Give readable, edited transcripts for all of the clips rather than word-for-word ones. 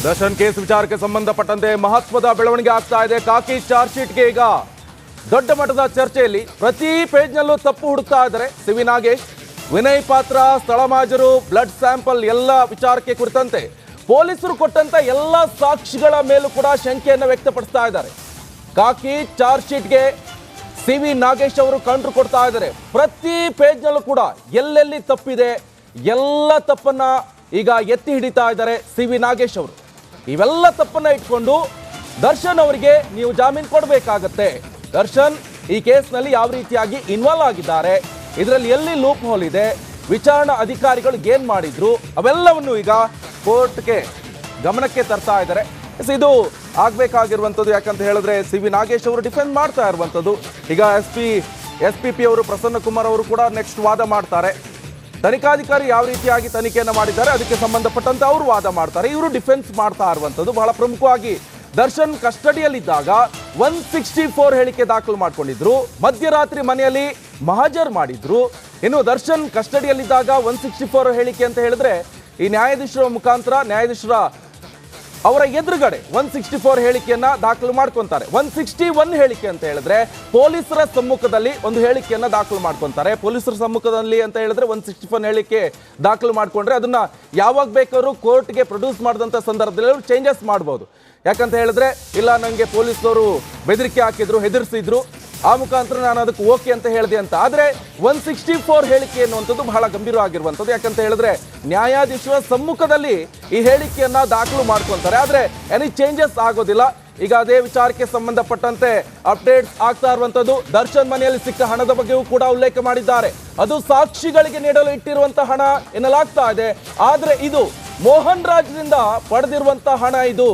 Darshan case ವಿಚಾರಕ್ಕೆ ಸಂಬಂಧಪಟ್ಟಂತೆ ಮಹತ್ವದ ಬೆಳವಣಿಗೆ ಆಗ್ತಾ ಇದೆ. ಕಾಕಿ ಚಾರ್ಜ್ ಶೀಟ್ಗೆ ಈಗ ದೊಡ್ಡ ಮಟ್ಟದ ಚರ್ಚೆಯಲ್ಲಿ ಪ್ರತಿ ಪೇಜ್ನಲ್ಲೂ ತಪ್ಪು ಹುಡುಕ್ತಾ ಇದ್ದಾರೆ ಸಿವಿ ನಾಗೇಶ್. ವಿನಯ್ ಪಾತ್ರ, ಸ್ಥಳಮಾಜರು, ಬ್ಲಡ್ ಸ್ಯಾಂಪಲ್ ಎಲ್ಲ ವಿಚಾರಕ್ಕೆ ಕುರಿತಂತೆ ಪೊಲೀಸರು ಕೊಟ್ಟಂತ ಎಲ್ಲ ಸಾಕ್ಷಿಗಳ ಮೇಲೂ ಕೂಡ ಶಂಕೆಯನ್ನು ವ್ಯಕ್ತಪಡಿಸ್ತಾ ಇದ್ದಾರೆ. ಕಾಕಿ ಚಾರ್ಜ್ ಶೀಟ್ಗೆ ಸಿವಿ ನಾಗೇಶ್ ಅವರು ಕೌಂಟರ್ ಕೊಡ್ತಾ ಇದ್ದಾರೆ. ಪ್ರತಿ ಪೇಜ್ನಲ್ಲೂ ಕೂಡ ಎಲ್ಲೆಲ್ಲಿ ತಪ್ಪಿದೆ ಎಲ್ಲ ತಪ್ಪನ್ನ ಈಗ ಎತ್ತಿ ಹಿಡಿತಾ ಇದ್ದಾರೆ ಸಿವಿ ನಾಗೇಶ್ ಅವರು. ಇವೆಲ್ಲ ತಪ್ಪನ್ನ ಇಟ್ಕೊಂಡು ದರ್ಶನ್ ಅವರಿಗೆ ನೀವು ಜಾಮೀನು ಕೊಡಬೇಕಾಗತ್ತೆ. ದರ್ಶನ್ ಈ ಕೇಸ್ನಲ್ಲಿ ಯಾವ ರೀತಿಯಾಗಿ ಇನ್ವಾಲ್ವ್ ಆಗಿದ್ದಾರೆ, ಇದರಲ್ಲಿ ಎಲ್ಲಿ ಲೂಪ್ ಹೋಲ್ ಇದೆ, ವಿಚಾರಣಾ ಅಧಿಕಾರಿಗಳು ಏನ್ ಮಾಡಿದ್ರು, ಅವೆಲ್ಲವನ್ನು ಈಗ ಕೋರ್ಟ್ಗೆ ಗಮನಕ್ಕೆ ತರ್ತಾ ಇದ್ದಾರೆ. ಇದು ಆಗ್ಬೇಕಾಗಿರುವಂಥದ್ದು. ಯಾಕಂತ ಹೇಳಿದ್ರೆ ಸಿವಿ ನಾಗೇಶ್ ಅವರು ಡಿಫೆಂಡ್ ಮಾಡ್ತಾ ಇರುವಂಥದ್ದು. ಈಗ ಎಸ್ ಪಿ ಅವರು ಪ್ರಸನ್ನ ಕುಮಾರ್ ಅವರು ಕೂಡ ನೆಕ್ಸ್ಟ್ ವಾದ ಮಾಡ್ತಾರೆ. ತನಿಖಾಧಿಕಾರಿ ಯಾವ ರೀತಿಯಾಗಿ ತನಿಖೆಯನ್ನು ಮಾಡಿದ್ದಾರೆ ಅದಕ್ಕೆ ಸಂಬಂಧಪಟ್ಟಂತೆ ಅವರು ವಾದ ಮಾಡ್ತಾರೆ. ಇವರು ಡಿಫೆನ್ಸ್ ಮಾಡ್ತಾ ಇರುವಂಥದ್ದು. ಬಹಳ ಪ್ರಮುಖವಾಗಿ ದರ್ಶನ್ ಕಸ್ಟಡಿಯಲ್ಲಿದ್ದಾಗ 164 ಹೇಳಿಕೆ ದಾಖಲು ಮಾಡ್ಕೊಂಡಿದ್ರು. ಮಧ್ಯರಾತ್ರಿ ಮನೆಯಲ್ಲಿ ಮಹಜರ್ ಮಾಡಿದ್ರು. ಇನ್ನು ದರ್ಶನ್ ಕಸ್ಟಡಿಯಲ್ಲಿದ್ದಾಗ 164 ಹೇಳಿಕೆ ಅಂತ ಹೇಳಿದ್ರೆ ಈ ನ್ಯಾಯಾಧೀಶರ ಮುಖಾಂತರ ನ್ಯಾಯಾಧೀಶರ ಅವರ ಎದುರುಗಡೆ 164 ಹೇಳಿಕೆಯನ್ನ ದಾಖಲು ಮಾಡ್ಕೊಂತಾರೆ. 161 ಹೇಳಿಕೆ ಅಂತ ಹೇಳಿದ್ರೆ ಪೊಲೀಸರ ಸಮ್ಮುಖದಲ್ಲಿ ಒಂದು ಹೇಳಿಕೆಯನ್ನ ದಾಖಲು ಮಾಡ್ಕೊಂತಾರೆ. ಪೊಲೀಸರ ಸಮ್ಮುಖದಲ್ಲಿ ಅಂತ ಹೇಳಿದ್ರೆ 161 ಹೇಳಿಕೆ ದಾಖಲು ಮಾಡ್ಕೊಂಡ್ರೆ ಅದನ್ನ ಯಾವಾಗ ಬೇಕಾದ್ರೂ ಕೋರ್ಟ್ಗೆ ಪ್ರೊಡ್ಯೂಸ್ ಮಾಡಿದಂಥ ಸಂದರ್ಭದಲ್ಲಿ ಅವರು ಚೇಂಜಸ್ ಮಾಡ್ಬೋದು. ಯಾಕಂತ ಹೇಳಿದ್ರೆ ಇಲ್ಲ ನನಗೆ ಪೊಲೀಸರು ಬೆದರಿಕೆ ಹಾಕಿದ್ರು, ಹೆದರಿಸಿದ್ರು, ಆ ಮುಖಾಂತರ ನಾನು ಅದಕ್ಕೆ ಓಕೆ ಅಂತ ಹೇಳಿದೆ ಅಂತ. ಆದರೆ 164 ಹೇಳಿಕೆ ಎನ್ನುವಂಥದ್ದು ಬಹಳ ಗಂಭೀರವಾಗಿರುವಂಥದ್ದು. ಯಾಕಂತ ಹೇಳಿದ್ರೆ ನ್ಯಾಯಾಧೀಶರ ಸಮ್ಮುಖದಲ್ಲಿ ಈ ಹೇಳಿಕೆಯನ್ನ ದಾಖಲು ಮಾಡ್ಕೊಳ್ತಾರೆ. ಆದರೆ ಎನಿ ಚೇಂಜಸ್ ಆಗೋದಿಲ್ಲ. ಈಗ ಅದೇ ವಿಚಾರಕ್ಕೆ ಸಂಬಂಧಪಟ್ಟಂತೆ ಅಪ್ಡೇಟ್ಸ್ ಆಗ್ತಾ ಇರುವಂಥದ್ದು. ದರ್ಶನ್ ಮನೆಯಲ್ಲಿ ಸಿಕ್ಕ ಹಣದ ಬಗ್ಗೆಯೂ ಕೂಡ ಉಲ್ಲೇಖ ಮಾಡಿದ್ದಾರೆ. ಅದು ಸಾಕ್ಷಿಗಳಿಗೆ ನೀಡಲು ಇಟ್ಟಿರುವಂತಹ ಹಣ ಎನ್ನಲಾಗ್ತಾ ಇದೆ. ಆದರೆ ಇದು ಮೋಹನ್ ರಾಜ್ರಿಂದ ಪಡೆದಿರುವಂತಹ ಹಣ. ಇದು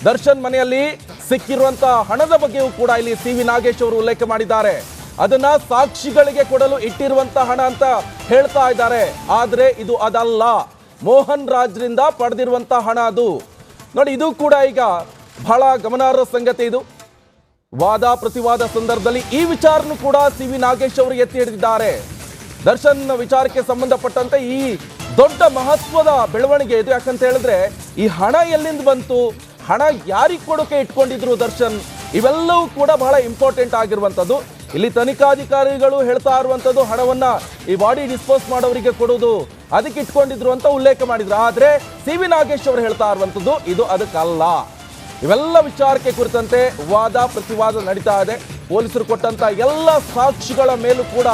ದರ್ಶನ್ ಮನೆಯಲ್ಲಿ ಸಿಕ್ಕಿರುವಂತಹ ಹಣದ ಬಗ್ಗೆಯೂ ಕೂಡ ಇಲ್ಲಿ ಸಿವಿ ನಾಗೇಶ್ ಅವರು ಉಲ್ಲೇಖ ಮಾಡಿದ್ದಾರೆ. ಅದನ್ನ ಸಾಕ್ಷಿಗಳಿಗೆ ಕೊಡಲು ಇಟ್ಟಿರುವಂತಹ ಹಣ ಅಂತ ಹೇಳ್ತಾ ಇದ್ದಾರೆ. ಆದ್ರೆ ಇದು ಅದಲ್ಲ, ಮೋಹನ್ ರಾಜ್ರಿಂದ ಪಡೆದಿರುವಂತಹ ಹಣ ಅದು. ನೋಡಿ, ಇದು ಕೂಡ ಈಗ ಬಹಳ ಗಮನಾರ್ಹ ಸಂಗತಿ. ಇದು ವಾದ ಪ್ರತಿವಾದ ಸಂದರ್ಭದಲ್ಲಿ ಈ ವಿಚಾರನೂ ಕೂಡ ಸಿವಿ ನಾಗೇಶ್ ಅವರು ಎತ್ತಿ ಹಿಡಿದಿದ್ದಾರೆ. ದರ್ಶನ್ ವಿಚಾರಕ್ಕೆ ಸಂಬಂಧಪಟ್ಟಂತೆ ಈ ದೊಡ್ಡ ಮಹತ್ವದ ಬೆಳವಣಿಗೆ ಇದು. ಯಾಕಂತ ಹೇಳಿದ್ರೆ ಈ ಹಣ ಎಲ್ಲಿಂದ ಬಂತು, ಹಣ ಯಾರಿಗೆ ಕೊಡೋಕೆ ಇಟ್ಕೊಂಡಿದ್ರು ದರ್ಶನ್, ಇವೆಲ್ಲವೂ ಕೂಡ ಬಹಳ ಇಂಪಾರ್ಟೆಂಟ್ ಆಗಿರುವಂಥದ್ದು. ಇಲ್ಲಿ ತನಿಖಾಧಿಕಾರಿಗಳು ಹೇಳ್ತಾ ಇರುವಂಥದ್ದು ಹಣವನ್ನ ಈ ಬಾಡಿ ಡಿಸ್ಪೋಸ್ ಮಾಡೋರಿಗೆ ಕೊಡೋದು, ಅದಕ್ಕೆ ಇಟ್ಕೊಂಡಿದ್ರು ಅಂತ ಉಲ್ಲೇಖ ಮಾಡಿದ್ರು. ಆದ್ರೆ ಸಿವಿ ನಾಗೇಶ್ ಅವರು ಹೇಳ್ತಾ ಇರುವಂಥದ್ದು ಇದು ಅದಕ್ಕಲ್ಲ. ಇವೆಲ್ಲ ವಿಚಾರಕ್ಕೆ ಕುರಿತಂತೆ ವಾದ ಪ್ರತಿವಾದ ನಡೀತಾ ಇದೆ. ಪೊಲೀಸರು ಕೊಟ್ಟಂತ ಎಲ್ಲ ಸಾಕ್ಷಿಗಳ ಮೇಲೂ ಕೂಡ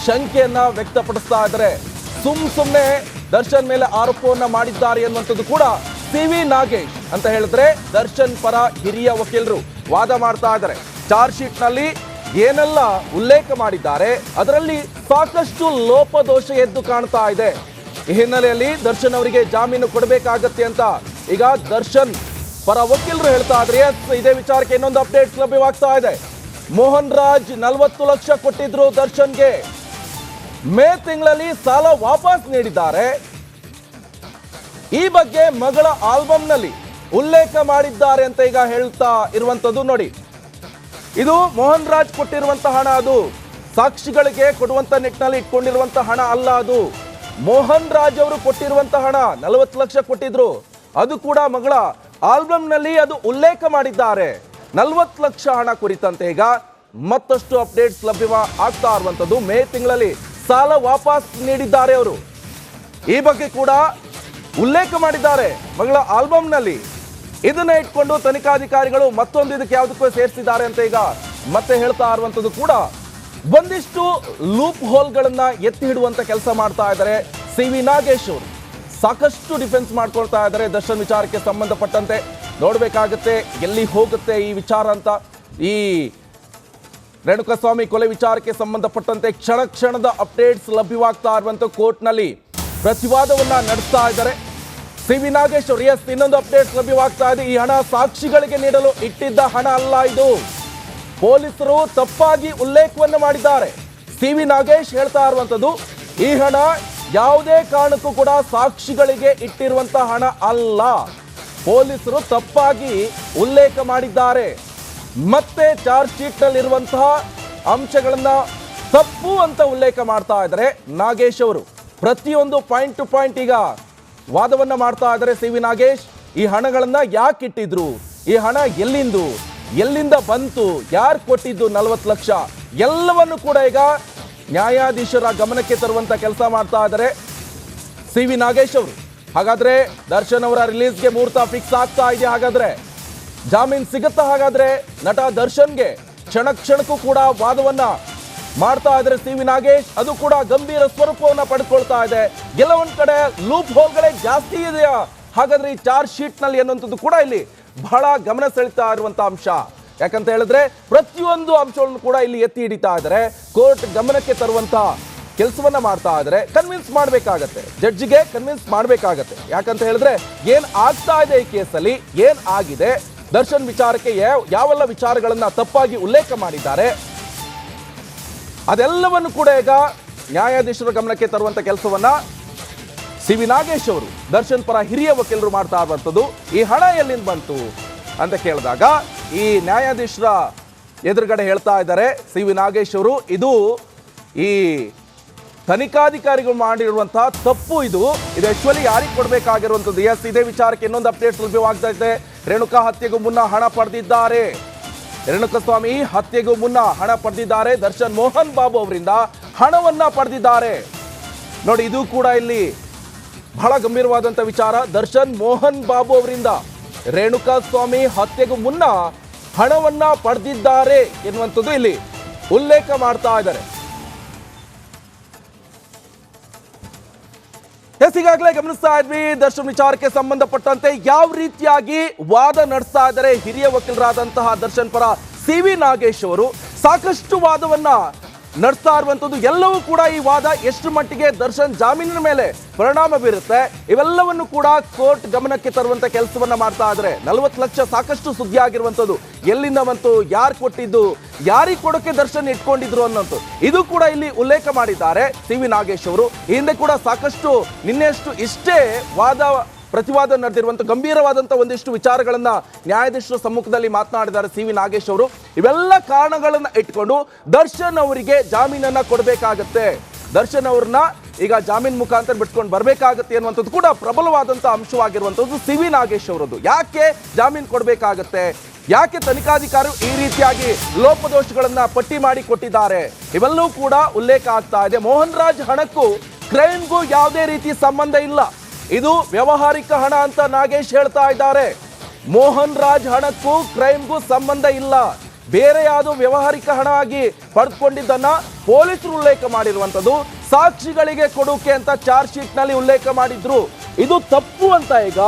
ಶಂಕೆಯನ್ನ ವ್ಯಕ್ತಪಡಿಸ್ತಾ ಇದ್ದಾರೆ. ಸುಮ್ಮನೆ ದರ್ಶನ್ ಮೇಲೆ ಆರೋಪವನ್ನ ಮಾಡಿದ್ದಾರೆ ಎನ್ನುವಂಥದ್ದು ಕೂಡ ಸಿವಿ ನಾಗೇಶ್ ಅಂತ ಹೇಳಿದ್ರೆ ದರ್ಶನ್ ಪರ ಹಿರಿಯ ವಕೀಲರು ವಾದ ಮಾಡ್ತಾ ಇದ್ದಾರೆ. ಚಾರ್ಜ್ ಶೀಟ್ ನಲ್ಲಿ ಏನೆಲ್ಲ ಉಲ್ಲೇಖ ಮಾಡಿದ್ದಾರೆ ಅದರಲ್ಲಿ ಸಾಕಷ್ಟು ಲೋಪದೋಷ ಎದ್ದು ಕಾಣ್ತಾ ಇದೆ. ಈ ಹಿನ್ನೆಲೆಯಲ್ಲಿ ದರ್ಶನ್ ಅವರಿಗೆ ಜಾಮೀನು ಕೊಡಬೇಕಾಗತ್ತೆ ಅಂತ ಈಗ ದರ್ಶನ್ ಪರ ವಕೀಲರು ಹೇಳ್ತಾ ಇದ್ರೆ. ಇದೇ ವಿಚಾರಕ್ಕೆ ಇನ್ನೊಂದು ಅಪ್ಡೇಟ್ಸ್ ಲಭ್ಯವಾಗ್ತಾ ಇದೆ. ಮೋಹನ್ ರಾಜ್ 40 ಲಕ್ಷ ಕೊಟ್ಟಿದ್ರು ದರ್ಶನ್ಗೆ. ಮೇ ತಿಂಗಳಲ್ಲಿ ಸಾಲ ವಾಪಸ್ ನೀಡಿದ್ದಾರೆ. ಈ ಬಗ್ಗೆ ಮಗಳ ಆಲ್ಬಂನಲ್ಲಿ ಉಲ್ಲೇಖ ಮಾಡಿದ್ದಾರೆ ಅಂತ ಈಗ ಹೇಳ್ತಾ ಇರುವಂತದ್ದು. ನೋಡಿ, ಇದು ಮೋಹನ್ ರಾಜ್ ಕೊಟ್ಟಿರುವಂತಹ ಹಣ, ಅದು ಸಾಕ್ಷಿಗಳಿಗೆ ಕೊಡುವಂತ ನಿಟ್ಟಿನಲ್ಲಿ ಇಟ್ಕೊಂಡಿರುವಂತಹ ಹಣ ಅಲ್ಲ. ಅದು ಮೋಹನ್ ರಾಜ್ ಅವರು ಕೊಟ್ಟಿರುವಂತಹ ಹಣ 40 ಲಕ್ಷ ಕೊಟ್ಟಿದ್ರು. ಅದು ಕೂಡ ಮಗಳ ಆಲ್ಬಂನಲ್ಲಿ ಅದು ಉಲ್ಲೇಖ ಮಾಡಿದ್ದಾರೆ. 40 ಲಕ್ಷ ಹಣ ಕುರಿತಂತೆ ಈಗ ಮತ್ತಷ್ಟು ಅಪ್ಡೇಟ್ಸ್ ಲಭ್ಯ ಆಗ್ತಾ ಇರುವಂತದ್ದು. ಮೇ ತಿಂಗಳಲ್ಲಿ ಸಾಲ ವಾಪಸ್ ನೀಡಿದ್ದಾರೆ ಅವರು. ಈ ಬಗ್ಗೆ ಕೂಡ ಉಲ್ಲೇಖ ಮಾಡಿದ್ದಾರೆ ಮಗಳ ಆಲ್ಬಂನಲ್ಲಿ. ಇದನ್ನ ಇಟ್ಕೊಂಡು ತನಿಖಾಧಿಕಾರಿಗಳು ಮತ್ತೊಂದು ಇದಕ್ಕೆ ಯಾವುದಕ್ಕೂ ಸೇರಿಸಿದ್ದಾರೆ ಅಂತ ಈಗ ಮತ್ತೆ ಹೇಳ್ತಾ ಇರುವಂತದ್ದು ಕೂಡ ಒಂದಿಷ್ಟು ಲೂಪ್ ಹೋಲ್ಗಳನ್ನ ಎತ್ತಿ ಹಿಡುವಂತ ಕೆಲಸ ಮಾಡ್ತಾ ಇದ್ದಾರೆ ಸಿವಿ ನಾಗೇಶ್ ಅವರು. ಸಾಕಷ್ಟು ಡಿಫೆನ್ಸ್ ಮಾಡ್ಕೊಳ್ತಾ ಇದ್ದಾರೆ ದರ್ಶನ್ ವಿಚಾರಕ್ಕೆ ಸಂಬಂಧಪಟ್ಟಂತೆ. ನೋಡ್ಬೇಕಾಗತ್ತೆ ಎಲ್ಲಿ ಹೋಗುತ್ತೆ ಈ ವಿಚಾರ ಅಂತ. ಈ ರೇಣುಕಾಸ್ವಾಮಿ ಕೊಲೆ ವಿಚಾರಕ್ಕೆ ಸಂಬಂಧಪಟ್ಟಂತೆ ಕ್ಷಣ ಕ್ಷಣದ ಅಪ್ಡೇಟ್ಸ್ ಲಭ್ಯವಾಗ್ತಾ ಇರುವಂತ ಕೋರ್ಟ್ನಲ್ಲಿ ಪ್ರತಿವಾದವನ್ನ ನಡೆಸ್ತಾ ಇದ್ದಾರೆ ಸಿವಿ ನಾಗೇಶ್ ಅವರು. ಇನ್ನೊಂದು ಅಪ್ಡೇಟ್ಸ್ ಲಭ್ಯವಾಗ್ತಾ ಇದೆ. ಈ ಹಣ ಸಾಕ್ಷಿಗಳಿಗೆ ನೀಡಲು ಇಟ್ಟಿದ್ದ ಹಣ ಅಲ್ಲ, ಇದು ಪೊಲೀಸರು ತಪ್ಪಾಗಿ ಉಲ್ಲೇಖವನ್ನು ಮಾಡಿದ್ದಾರೆ. ಸಿವಿ ನಾಗೇಶ್ ಹೇಳ್ತಾ ಇರುವಂತದ್ದು ಈ ಹಣ ಯಾವುದೇ ಕಾರಣಕ್ಕೂ ಕೂಡ ಸಾಕ್ಷಿಗಳಿಗೆ ಇಟ್ಟಿರುವಂತಹ ಹಣ ಅಲ್ಲ, ಪೊಲೀಸರು ತಪ್ಪಾಗಿ ಉಲ್ಲೇಖ ಮಾಡಿದ್ದಾರೆ. ಮತ್ತೆ ಚಾರ್ಜ್ ಶೀಟ್ ನಲ್ಲಿರುವಂತಹ ಅಂಶಗಳನ್ನ ತಪ್ಪು ಅಂತ ಉಲ್ಲೇಖ ಮಾಡ್ತಾ ಇದ್ದಾರೆ ನಾಗೇಶ್ ಅವರು. ಪ್ರತಿಯೊಂದು ಪಾಯಿಂಟ್ ಟು ಪಾಯಿಂಟ್ ಈಗ ವಾದವನ್ನ ಮಾಡ್ತಾ ಇದ್ದಾರೆ ಸಿವಿ ನಾಗೇಶ್. ಈ ಹಣಗಳನ್ನ ಯಾಕೆ ಇಟ್ಟಿದ್ರು, ಈ ಹಣ ಎಲ್ಲಿಂದ ಬಂತು, ಯಾರು ಕೊಟ್ಟಿದ್ದು 40 ಲಕ್ಷ, ಎಲ್ಲವನ್ನು ಕೂಡ ಈಗ ನ್ಯಾಯಾಧೀಶರ ಗಮನಕ್ಕೆ ತರುವಂತ ಕೆಲಸ ಮಾಡ್ತಾ ಇದ್ದಾರೆ ಸಿ ವಿ ನಾಗೇಶ್ ಅವರು. ಹಾಗಾದ್ರೆ ದರ್ಶನ್ ಅವರ ರಿಲೀಸ್ಗೆ ಮುಹೂರ್ತ ಫಿಕ್ಸ್ ಆಗ್ತಾ ಇದೆ. ಹಾಗಾದ್ರೆ ಜಾಮೀನ್ ಸಿಗುತ್ತಾ? ಹಾಗಾದ್ರೆ ನಟ ದರ್ಶನ್ಗೆ ಕ್ಷಣಕ್ಕೂ ಕೂಡ ವಾದವನ್ನ ಮಾಡ್ತಾ ಇದ್ದಾರೆ ಸಿ ವಿ ನಾಗೇಶ್. ಅದು ಕೂಡ ಗಂಭೀರ ಸ್ವರೂಪವನ್ನ ಪಡೆದುಕೊಳ್ತಾ ಇದೆ. ಕೆಲವೊಂದ್ ಕಡೆ ಲೂಪ್ ಹೋಲ್ಗಳೇ ಜಾಸ್ತಿ ಇದೆಯಾ ಹಾಗಾದ್ರೆ ಈ ಚಾರ್ಜ್ ಶೀಟ್ ನಲ್ಲಿ ಅನ್ನುವಂಥದ್ದು ಕೂಡ ಇಲ್ಲಿ ಬಹಳ ಗಮನ ಸೆಳೀತಾ ಇರುವಂತಹ ಅಂಶ. ಯಾಕಂತ ಹೇಳಿದ್ರೆ ಪ್ರತಿಯೊಂದು ಅಂಶಗಳನ್ನು ಕೂಡ ಇಲ್ಲಿ ಎತ್ತಿ ಹಿಡಿತಾ ಇದ್ದಾರೆ, ಕೋರ್ಟ್ ಗಮನಕ್ಕೆ ತರುವಂತ ಕೆಲಸವನ್ನ ಮಾಡ್ತಾ ಇದ್ದಾರೆ. ಕನ್ವಿನ್ಸ್ ಮಾಡ್ಬೇಕಾಗತ್ತೆ, ಜಡ್ಜಿಗೆ ಕನ್ವಿನ್ಸ್ ಮಾಡ್ಬೇಕಾಗತ್ತೆ. ಯಾಕಂತ ಹೇಳಿದ್ರೆ ಏನ್ ಆಗ್ತಾ ಇದೆ ಈ ಕೇಸಲ್ಲಿ, ಏನ್ ಆಗಿದೆ, ದರ್ಶನ್ ವಿಚಾರಕ್ಕೆ ಯಾವೆಲ್ಲ ವಿಚಾರಗಳನ್ನ ತಪ್ಪಾಗಿ ಉಲ್ಲೇಖ ಮಾಡಿದ್ದಾರೆ, ಅದೆಲ್ಲವನ್ನು ಕೂಡ ಈಗ ನ್ಯಾಯಾಧೀಶರ ಗಮನಕ್ಕೆ ತರುವಂತ ಕೆಲಸವನ್ನ ಸಿ ವಿ ನಾಗೇಶ್ ಅವರು, ದರ್ಶನ್ ಪರ ಹಿರಿಯ ವಕೀಲರು ಮಾಡ್ತಾ ಇರುವಂಥದ್ದು. ಈ ಹಣ ಎಲ್ಲಿಂದ ಬಂತು ಅಂತ ಕೇಳಿದಾಗ ಈ ನ್ಯಾಯಾಧೀಶರ ಎದುರುಗಡೆ ಹೇಳ್ತಾ ಇದ್ದಾರೆ ಸಿ ವಿ ನಾಗೇಶ್ ಅವರು, ಇದು ಈ ತನಿಖಾಧಿಕಾರಿಗಳು ಮಾಡಿರುವಂತಹ ತಪ್ಪು, ಇದು ಆಕ್ಚುಲಿ ಯಾರಿಗೆ ಕೊಡಬೇಕಾಗಿರುವಂಥದ್ದು. ಎಸ್, ಇದೇ ವಿಚಾರಕ್ಕೆ ಇನ್ನೊಂದು ಅಪ್ಡೇಟ್ ಲಭ್ಯವಾಗ್ತಾ ಇದೆ. ರೇಣುಕಾ ಹತ್ಯೆಗೂ ಮುನ್ನ ಹಣ ಪಡೆದಿದ್ದಾರೆ, ರೇಣುಕಸ್ವಾಮಿ ಹತ್ಯೆಗೂ ಮುನ್ನ ಹಣ ಪಡೆದಿದ್ದಾರೆ. ದರ್ಶನ್ ಮೋಹನ್ ಬಾಬು ಅವರಿಂದ ಹಣವನ್ನ ಪಡೆದಿದ್ದಾರೆ. ನೋಡಿ, ಇದು ಕೂಡ ಇಲ್ಲಿ ಬಹಳ ಗಂಭೀರವಾದಂತ ವಿಚಾರ. ದರ್ಶನ್ ಮೋಹನ್ ಬಾಬು ಅವರಿಂದ ರೇಣುಕಾಸ್ವಾಮಿ ಹತ್ಯೆಗೂ ಮುನ್ನ ಹಣವನ್ನ ಪಡೆದಿದ್ದಾರೆ ಎನ್ನುವಂಥದ್ದು ಇಲ್ಲಿ ಉಲ್ಲೇಖ ಮಾಡ್ತಾ ಇದ್ದಾರೆ. ಈಗಾಗಲೇ ಗಮನಿಸ್ತಾ ಇದ್ವಿ ದರ್ಶನ್ ವಿಚಾರಕ್ಕೆ ಸಂಬಂಧಪಟ್ಟಂತೆ ಯಾವ ರೀತಿಯಾಗಿ ವಾದ ನಡೆಸ್ತಾ ಇದ್ದಾರೆ ಹಿರಿಯ ವಕೀಲರಾದಂತಹ ದರ್ಶನ್ ಪರ ಸಿ ವಿ ನಾಗೇಶ್ ಅವರು. ಸಾಕಷ್ಟು ವಾದವನ್ನ ನಡೆಸ್ತಾ ಇರುವಂತದ್ದು. ಎಲ್ಲವೂ ಕೂಡ ಈ ವಾದ ಎಷ್ಟು ಮಟ್ಟಿಗೆ ದರ್ಶನ್ ಜಾಮೀನಿನ ಮೇಲೆ ಪರಿಣಾಮ ಬೀರುತ್ತೆ, ಇವೆಲ್ಲವನ್ನು ಕೂಡ ಕೋರ್ಟ್ ಗಮನಕ್ಕೆ ತರುವಂತ ಕೆಲಸವನ್ನ ಮಾಡ್ತಾ ಇದ್ದಾರೆ. 40 ಲಕ್ಷ ಸಾಕಷ್ಟು ಸುದ್ದಿ ಆಗಿರುವಂತದ್ದು. ಎಲ್ಲಿಂದ ಬಂತು, ಯಾರು ಕೊಟ್ಟಿದ್ದು, ಯಾರಿಗೆ ಕೊಡೋಕೆ ದರ್ಶನ್ ಇಟ್ಕೊಂಡಿದ್ರು ಅನ್ನೋದು ಇದು ಕೂಡ ಇಲ್ಲಿ ಉಲ್ಲೇಖ ಮಾಡಿದ್ದಾರೆ ಸಿ ವಿ ನಾಗೇಶ್ ಅವರು. ಈ ಹಿಂದೆ ಕೂಡ ಸಾಕಷ್ಟು ನಿನ್ನೆಷ್ಟು ಇಷ್ಟೇ ವಾದ ಪ್ರತಿವಾದ ನಡೆದಿರುವಂತ ಗಂಭೀರವಾದಂತಹ ಒಂದಿಷ್ಟು ವಿಚಾರಗಳನ್ನ ನ್ಯಾಯಾಧೀಶರ ಸಮ್ಮುಖದಲ್ಲಿ ಮಾತನಾಡಿದ್ದಾರೆ ಸಿ ವಿ ನಾಗೇಶ್ ಅವರು. ಇವೆಲ್ಲ ಕಾರಣಗಳನ್ನ ಇಟ್ಕೊಂಡು ದರ್ಶನ್ ಅವರಿಗೆ ಜಾಮೀನನ್ನ ಕೊಡಬೇಕಾಗತ್ತೆ, ದರ್ಶನ್ ಅವ್ರನ್ನ ಈಗ ಜಾಮೀನ್ ಮುಖಾಂತರ ಬಿಟ್ಕೊಂಡು ಬರಬೇಕಾಗತ್ತೆ ಅನ್ನುವಂಥದ್ದು ಕೂಡ ಪ್ರಬಲವಾದಂತಹ ಅಂಶವಾಗಿರುವಂಥದ್ದು ಸಿ ವಿ ನಾಗೇಶ್ ಅವರದ್ದು. ಯಾಕೆ ಜಾಮೀನ್ ಕೊಡಬೇಕಾಗತ್ತೆ, ಯಾಕೆ ತನಿಖಾಧಿಕಾರಿ ಈ ರೀತಿಯಾಗಿ ಲೋಪದೋಷಗಳನ್ನ ಪಟ್ಟಿ ಮಾಡಿ ಕೊಟ್ಟಿದ್ದಾರೆ, ಇವೆಲ್ಲವೂ ಕೂಡ ಉಲ್ಲೇಖ ಆಗ್ತಾ ಇದೆ. ಮೋಹನ್ ರಾಜ್ ಹಣಕ್ಕೂ ಕ್ರೈಮ್ಗೂ ಯಾವುದೇ ರೀತಿ ಸಂಬಂಧ ಇಲ್ಲ, ಇದು ವ್ಯವಹಾರಿಕ ಹಣ ಅಂತ ನಾಗೇಶ್ ಹೇಳ್ತಾ ಇದ್ದಾರೆ. ಮೋಹನ್ ರಾಜ್ ಹಣಕ್ಕೂ ಕ್ರೈಮ್ಗೂ ಸಂಬಂಧ ಇಲ್ಲ, ಬೇರೆ ಯಾವುದೋ ವ್ಯವಹಾರಿಕ ಹಣ ಆಗಿ ಪಡೆದುಕೊಂಡಿದ್ದನ್ನ ಪೊಲೀಸರು ಉಲ್ಲೇಖ ಮಾಡಿರುವಂತದ್ದು. ಸಾಕ್ಷಿಗಳಿಗೆ ಕೊಡೋಕೆ ಅಂತ ಚಾರ್ಜ್ ಶೀಟ್ ನಲ್ಲಿ ಉಲ್ಲೇಖ ಮಾಡಿದ್ರು, ಇದು ತಪ್ಪು ಅಂತ ಈಗ